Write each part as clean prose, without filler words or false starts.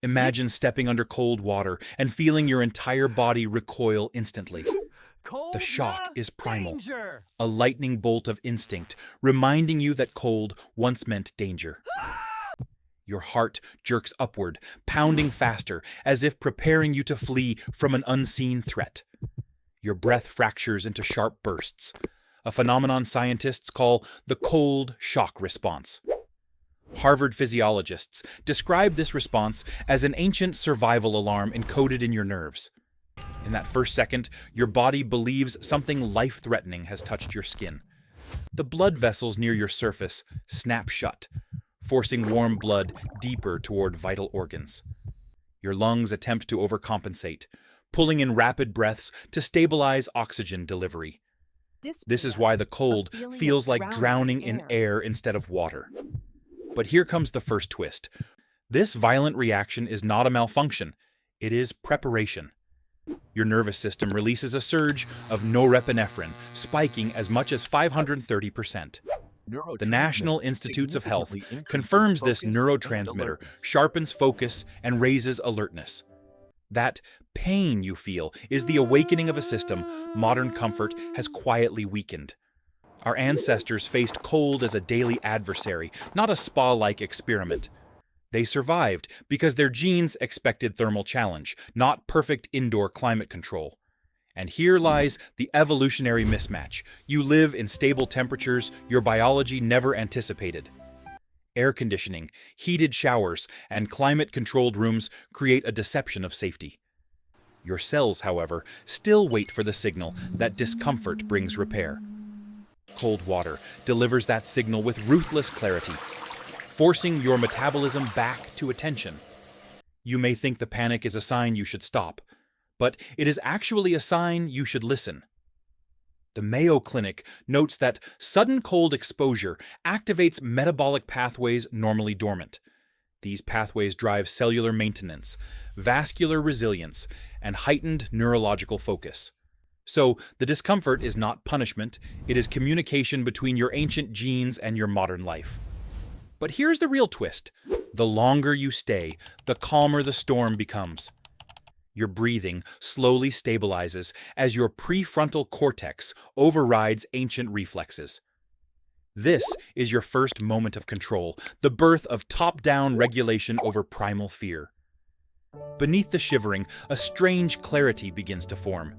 Imagine stepping under cold water and feeling your entire body recoil instantly. The shock is primal, a lightning bolt of instinct, reminding you that cold once meant danger. Your heart jerks upward, pounding faster, as if preparing you to flee from an unseen threat. Your breath fractures into sharp bursts, a phenomenon scientists call the cold shock response. Harvard physiologists describe this response as an ancient survival alarm encoded in your nerves. In that first second, your body believes something life-threatening has touched your skin. The blood vessels near your surface snap shut, forcing warm blood deeper toward vital organs. Your lungs attempt to overcompensate, pulling in rapid breaths to stabilize oxygen delivery. This is why the cold feels like drowning in air instead of water. But here comes the first twist. This violent reaction is not a malfunction, it is preparation. Your nervous system releases a surge of norepinephrine, spiking as much as 530%. The National Institutes of Health confirms this neurotransmitter sharpens focus and raises alertness. That pain you feel is the awakening of a system modern comfort has quietly weakened. Our ancestors faced cold as a daily adversary, not a spa-like experiment. They survived because their genes expected thermal challenge, not perfect indoor climate control. And here lies the evolutionary mismatch. You live in stable temperatures your biology never anticipated. Air conditioning, heated showers, and climate-controlled rooms create a deception of safety. Your cells, however, still wait for the signal that discomfort brings repair. Cold water delivers that signal with ruthless clarity, forcing your metabolism back to attention. You may think the panic is a sign you should stop, but it is actually a sign you should listen. The Mayo Clinic notes that sudden cold exposure activates metabolic pathways normally dormant. These pathways drive cellular maintenance, vascular resilience, and heightened neurological focus. So, the discomfort is not punishment, it is communication between your ancient genes and your modern life. But here's the real twist. The longer you stay, the calmer the storm becomes. Your breathing slowly stabilizes as your prefrontal cortex overrides ancient reflexes. This is your first moment of control, the birth of top-down regulation over primal fear. Beneath the shivering, a strange clarity begins to form,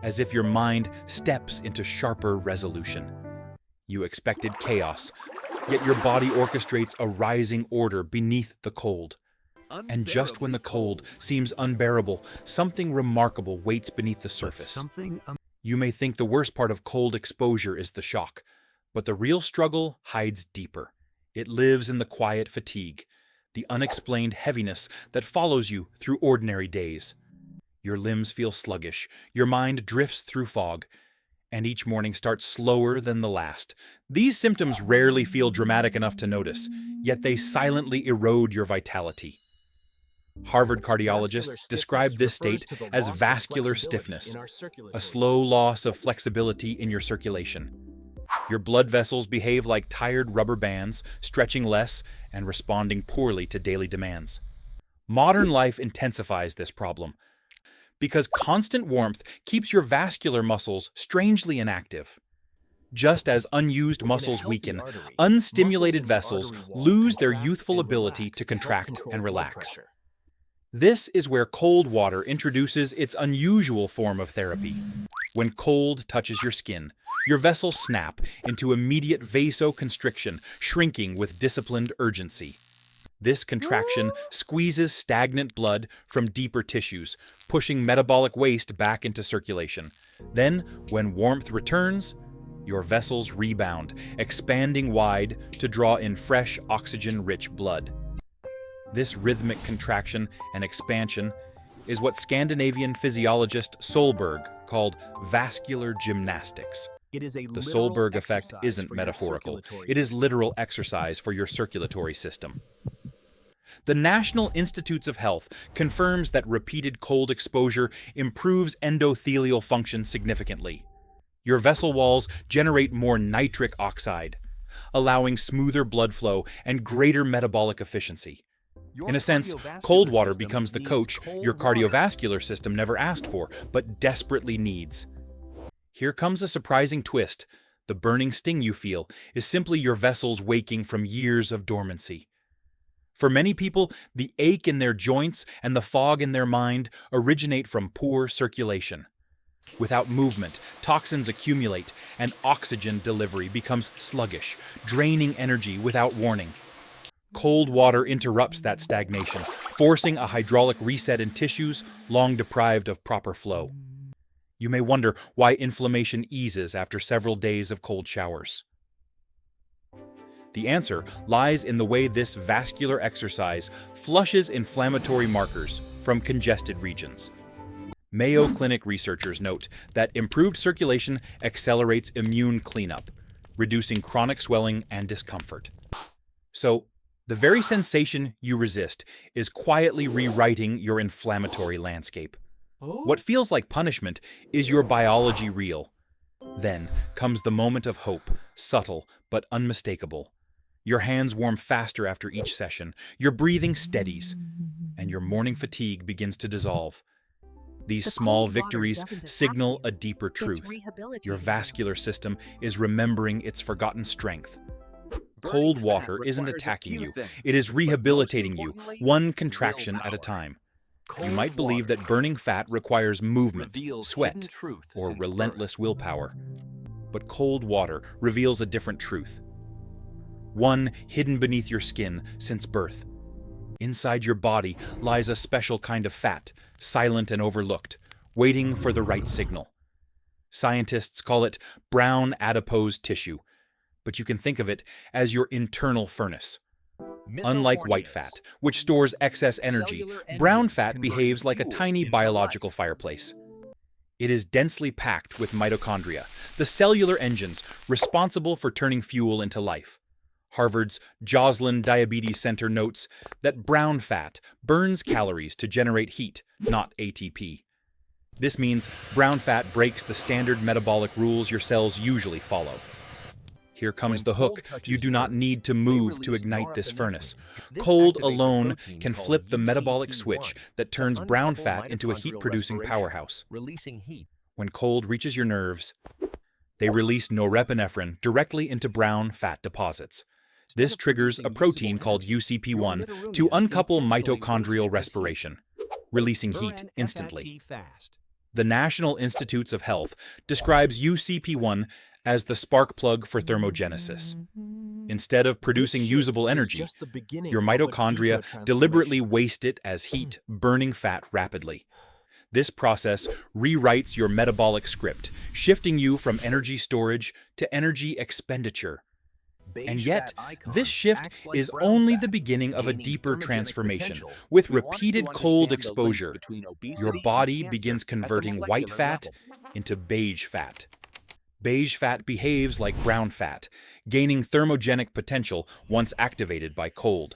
as if your mind steps into sharper resolution. You expected chaos, yet your body orchestrates a rising order beneath the cold. And just when the cold seems unbearable, something remarkable waits beneath the surface. You may think the worst part of cold exposure is the shock, but the real struggle hides deeper. It lives in the quiet fatigue, the unexplained heaviness that follows you through ordinary days. Your limbs feel sluggish, your mind drifts through fog, and each morning starts slower than the last. These symptoms rarely feel dramatic enough to notice, yet they silently erode your vitality. Harvard cardiologists describe this state as vascular stiffness, a slow loss of flexibility in your circulation. Your blood vessels behave like tired rubber bands, stretching less and responding poorly to daily demands. Modern life intensifies this problem, because constant warmth keeps your vascular muscles strangely inactive. Just as unused muscles weaken, unstimulated vessels lose their youthful ability to contract and relax. This is where cold water introduces its unusual form of therapy. When cold touches your skin, your vessels snap into immediate vasoconstriction, shrinking with disciplined urgency. This contraction squeezes stagnant blood from deeper tissues, pushing metabolic waste back into circulation. Then, when warmth returns, your vessels rebound, expanding wide to draw in fresh, oxygen-rich blood. This rhythmic contraction and expansion is what Scandinavian physiologist Solberg called vascular gymnastics. The Solberg effect isn't metaphorical, it is literal exercise for your circulatory system. The National Institutes of Health confirms that repeated cold exposure improves endothelial function significantly. Your vessel walls generate more nitric oxide, allowing smoother blood flow and greater metabolic efficiency. In a sense, cold water becomes the coach your cardiovascular system never asked for, but desperately needs. Here comes a surprising twist. The burning sting you feel is simply your vessels waking from years of dormancy. For many people, the ache in their joints and the fog in their mind originate from poor circulation. Without movement, toxins accumulate, and oxygen delivery becomes sluggish, draining energy without warning. Cold water interrupts that stagnation, forcing a hydraulic reset in tissues long deprived of proper flow. You may wonder why inflammation eases after several days of cold showers. The answer lies in the way this vascular exercise flushes inflammatory markers from congested regions. Mayo Clinic researchers note that improved circulation accelerates immune cleanup, reducing chronic swelling and discomfort. So, the very sensation you resist is quietly rewriting your inflammatory landscape. What feels like punishment is your biology real. Then comes the moment of hope, subtle but unmistakable. Your hands warm faster after each session, your breathing steadies, and your morning fatigue begins to dissolve. These small victories signal a deeper truth. Your vascular system is remembering its forgotten strength. Cold water isn't attacking you, it is rehabilitating you, one contraction at a time. You might believe that burning fat requires movement, sweat, or relentless willpower. But cold water reveals a different truth. One hidden beneath your skin since birth. Inside your body lies a special kind of fat, silent and overlooked, waiting for the right signal. Scientists call it brown adipose tissue, but you can think of it as your internal furnace. Unlike white fat, which stores excess energy, brown fat behaves like a tiny biological fireplace. It is densely packed with mitochondria, the cellular engines responsible for turning fuel into life. Harvard's Joslin Diabetes Center notes that brown fat burns calories to generate heat, not ATP. This means brown fat breaks the standard metabolic rules your cells usually follow. Here comes the hook. You do not need to move to ignite this furnace. Cold alone can flip the metabolic switch that turns brown fat into a heat-producing powerhouse. When cold reaches your nerves, they release norepinephrine directly into brown fat deposits. This triggers a protein called UCP1 to uncouple mitochondrial respiration, releasing heat instantly. The National Institutes of Health describes UCP1 as the spark plug for thermogenesis. Instead of producing usable energy, your mitochondria deliberately waste it as heat, burning fat rapidly. This process rewrites your metabolic script, shifting you from energy storage to energy expenditure. And yet, this shift is only the beginning of a deeper transformation. With repeated cold exposure, your body begins converting white fat into beige fat. Beige fat behaves like brown fat, gaining thermogenic potential once activated by cold.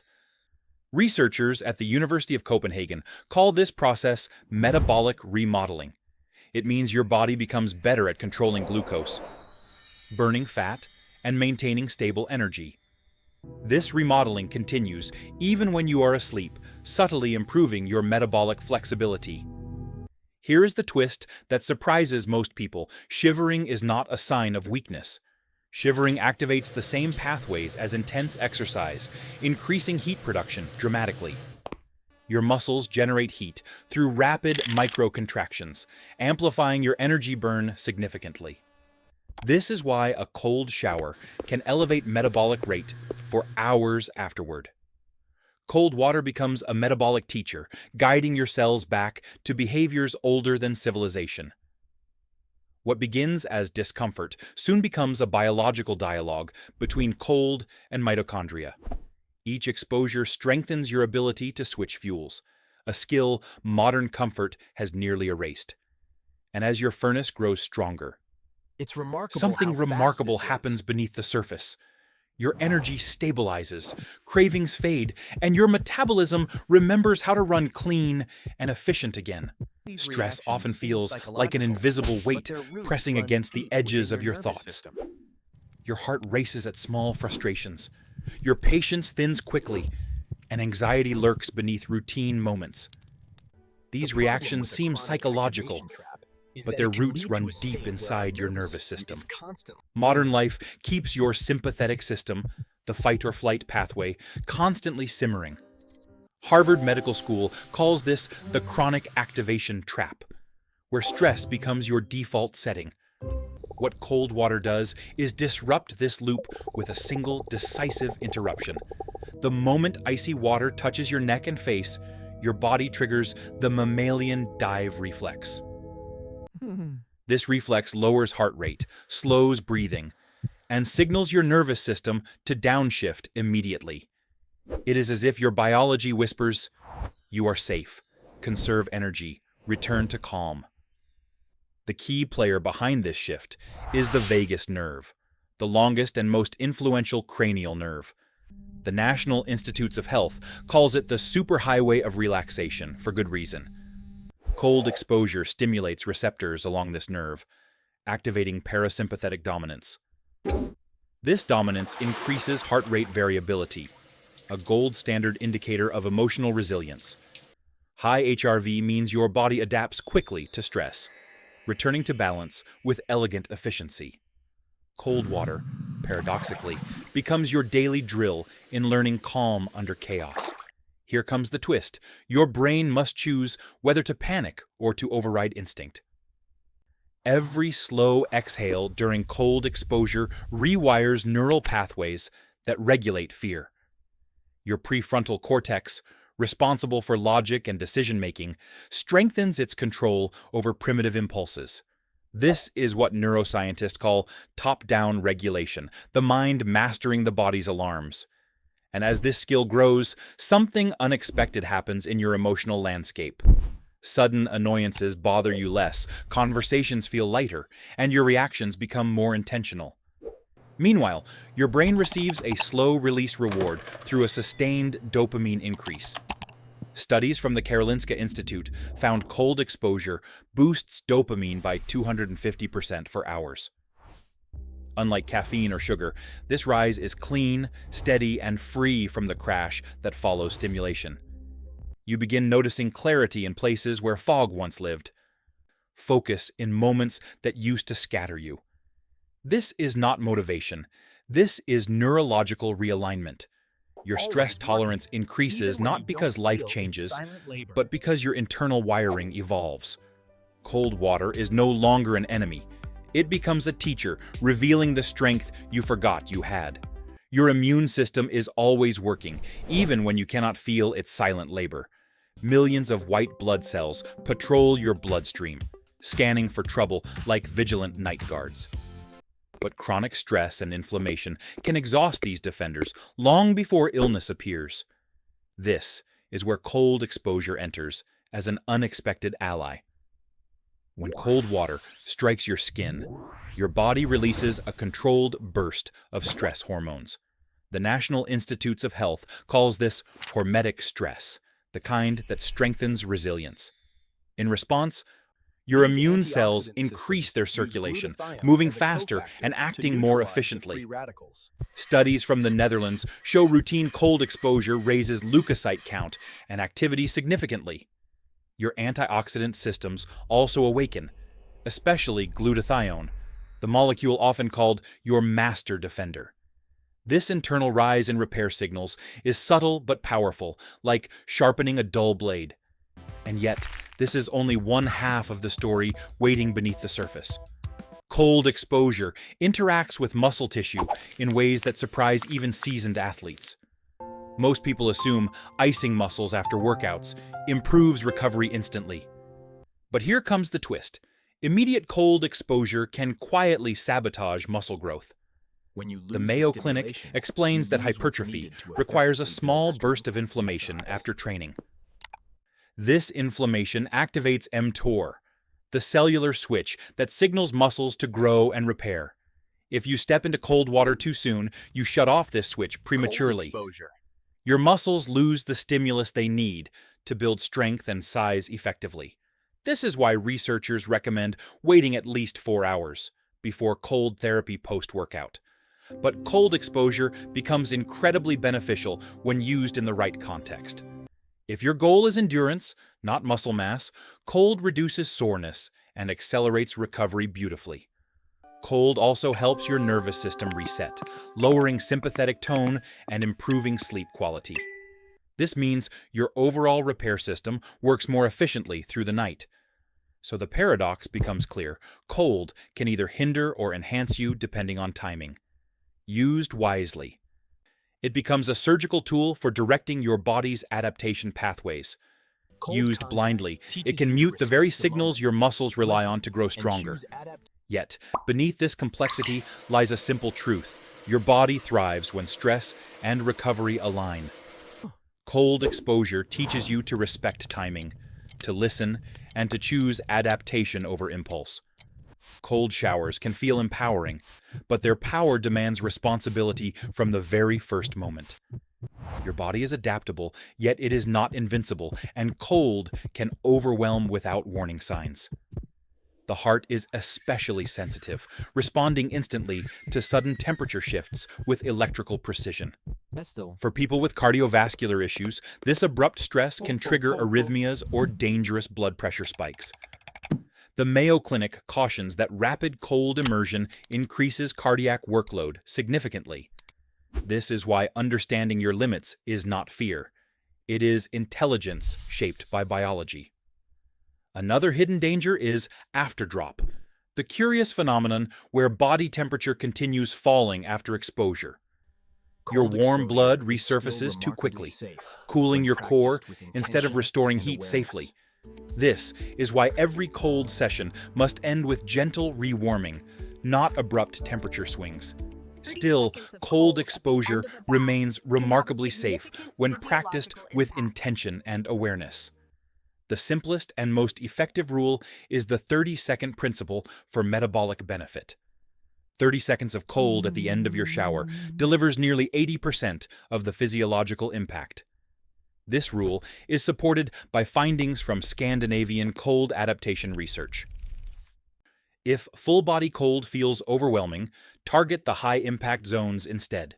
Researchers at the University of Copenhagen call this process metabolic remodeling. It means your body becomes better at controlling glucose, burning fat, and maintaining stable energy. This remodeling continues even when you are asleep, subtly improving your metabolic flexibility. Here is the twist that surprises most people. Shivering is not a sign of weakness. Shivering activates the same pathways as intense exercise, increasing heat production dramatically. Your muscles generate heat through rapid microcontractions, amplifying your energy burn significantly. This is why a cold shower can elevate metabolic rate for hours afterward. Cold water becomes a metabolic teacher, guiding your cells back to behaviors older than civilization. What begins as discomfort soon becomes a biological dialogue between cold and mitochondria. Each exposure strengthens your ability to switch fuels, a skill modern comfort has nearly erased. And as your furnace grows stronger, something remarkable happens beneath the surface. Your energy stabilizes, cravings fade, and your metabolism remembers how to run clean and efficient again. Stress often feels like an invisible weight pressing against the edges of your thoughts. Your heart races at small frustrations. Your patience thins quickly, and anxiety lurks beneath routine moments. These reactions seem psychological, but their roots run deep inside your nervous system. Modern life keeps your sympathetic system, the fight or flight pathway, constantly simmering. Harvard Medical School calls this the chronic activation trap, where stress becomes your default setting. What cold water does is disrupt this loop with a single decisive interruption. The moment icy water touches your neck and face, your body triggers the mammalian dive reflex. This reflex lowers heart rate, slows breathing, and signals your nervous system to downshift immediately. It is as if your biology whispers, "You are safe. Conserve energy. Return to calm." The key player behind this shift is the vagus nerve, the longest and most influential cranial nerve. The National Institutes of Health calls it the superhighway of relaxation for good reason. Cold exposure stimulates receptors along this nerve, activating parasympathetic dominance. This dominance increases heart rate variability, a gold standard indicator of emotional resilience. High HRV means your body adapts quickly to stress, returning to balance with elegant efficiency. Cold water, paradoxically, becomes your daily drill in learning calm under chaos. Here comes the twist. Your brain must choose whether to panic or to override instinct. Every slow exhale during cold exposure rewires neural pathways that regulate fear. Your prefrontal cortex, responsible for logic and decision-making, strengthens its control over primitive impulses. This is what neuroscientists call top-down regulation, the mind mastering the body's alarms. And as this skill grows, something unexpected happens in your emotional landscape. Sudden annoyances bother you less, conversations feel lighter, and your reactions become more intentional. Meanwhile, your brain receives a slow-release reward through a sustained dopamine increase. Studies from the Karolinska Institute found cold exposure boosts dopamine by 250% for hours. Unlike caffeine or sugar, this rise is clean, steady, and free from the crash that follows stimulation. You begin noticing clarity in places where fog once lived. Focus in moments that used to scatter you. This is not motivation. This is neurological realignment. Your stress tolerance increases not because life changes, but because your internal wiring evolves. Cold water is no longer an enemy. It becomes a teacher, revealing the strength you forgot you had. Your immune system is always working, even when you cannot feel its silent labor. Millions of white blood cells patrol your bloodstream, scanning for trouble like vigilant night guards. But chronic stress and inflammation can exhaust these defenders long before illness appears. This is where cold exposure enters as an unexpected ally. When cold water strikes your skin, your body releases a controlled burst of stress hormones. The National Institutes of Health calls this hormetic stress, the kind that strengthens resilience. In response, your immune cells increase their circulation, moving faster and acting more efficiently. Studies from the Netherlands show routine cold exposure raises leukocyte count and activity significantly. Your antioxidant systems also awaken, especially glutathione, the molecule often called your master defender. This internal rise in repair signals is subtle but powerful, like sharpening a dull blade. And yet, this is only one half of the story waiting beneath the surface. Cold exposure interacts with muscle tissue in ways that surprise even seasoned athletes. Most people assume icing muscles after workouts improves recovery instantly. But here comes the twist. Immediate cold exposure can quietly sabotage muscle growth. The Mayo Clinic explains that hypertrophy requires a small burst of inflammation after training. This inflammation activates mTOR, the cellular switch that signals muscles to grow and repair. If you step into cold water too soon, you shut off this switch prematurely. Your muscles lose the stimulus they need to build strength and size effectively. This is why researchers recommend waiting at least 4 hours before cold therapy post-workout. but cold exposure becomes incredibly beneficial when used in the right context. If your goal is endurance, not muscle mass, cold reduces soreness and accelerates recovery beautifully. Cold also helps your nervous system reset, lowering sympathetic tone and improving sleep quality. This means your overall repair system works more efficiently through the night. So the paradox becomes clear. Cold can either hinder or enhance you depending on timing. Used wisely, it becomes a surgical tool for directing your body's adaptation pathways. Used blindly, it can mute the very signals your muscles rely on to grow stronger. Yet, beneath this complexity lies a simple truth. Your body thrives when stress and recovery align. Cold exposure teaches you to respect timing, to listen, and to choose adaptation over impulse. Cold showers can feel empowering, but their power demands responsibility from the very first moment. Your body is adaptable, yet it is not invincible, and cold can overwhelm without warning signs. The heart is especially sensitive, responding instantly to sudden temperature shifts with electrical precision. For people with cardiovascular issues, this abrupt stress can trigger arrhythmias or dangerous blood pressure spikes. The Mayo Clinic cautions that rapid cold immersion increases cardiac workload significantly. This is why understanding your limits is not fear. It is intelligence shaped by biology. Another hidden danger is afterdrop, the curious phenomenon where body temperature continues falling after exposure. Your warm blood resurfaces too quickly, cooling your core instead of restoring heat safely. This is why every cold session must end with gentle rewarming, not abrupt temperature swings. Still, cold exposure remains remarkably safe when practiced with intention and awareness. The simplest and most effective rule is the 30-second principle for metabolic benefit. 30 seconds of cold at the end of your shower delivers nearly 80% of the physiological impact. This rule is supported by findings from Scandinavian cold adaptation research. If full-body cold feels overwhelming, target the high-impact zones instead.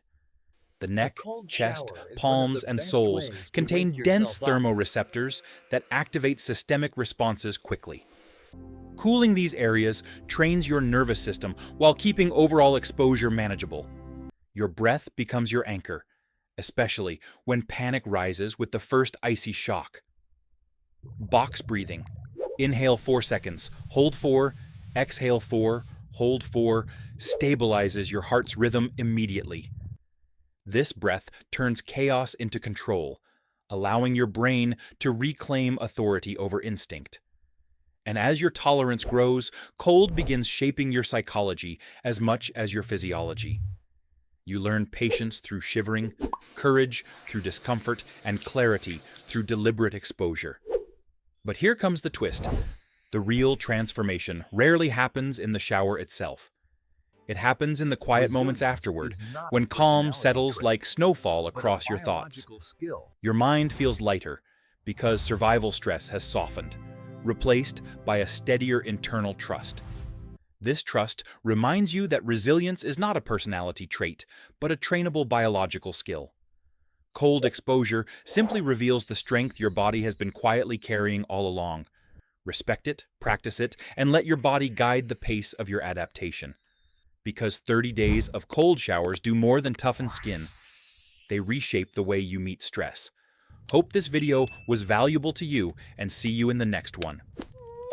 The neck, chest, palms, and soles contain dense thermoreceptors that activate systemic responses quickly. Cooling these areas trains your nervous system while keeping overall exposure manageable. Your breath becomes your anchor, especially when panic rises with the first icy shock. Box breathing. Inhale 4 seconds, hold 4, exhale 4, hold 4, stabilizes your heart's rhythm immediately. This breath turns chaos into control, allowing your brain to reclaim authority over instinct. And as your tolerance grows, cold begins shaping your psychology as much as your physiology. You learn patience through shivering, courage through discomfort, and clarity through deliberate exposure. But here comes the twist. The real transformation rarely happens in the shower itself. It happens in the quiet moments afterward, when calm settles like snowfall across your thoughts. Your mind feels lighter because survival stress has softened, replaced by a steadier internal trust. This trust reminds you that resilience is not a personality trait, but a trainable biological skill. Cold exposure simply reveals the strength your body has been quietly carrying all along. Respect it, practice it, and let your body guide the pace of your adaptation. Because 30 days of cold showers do more than toughen skin. They reshape the way you meet stress. Hope this video was valuable to you, and see you in the next one.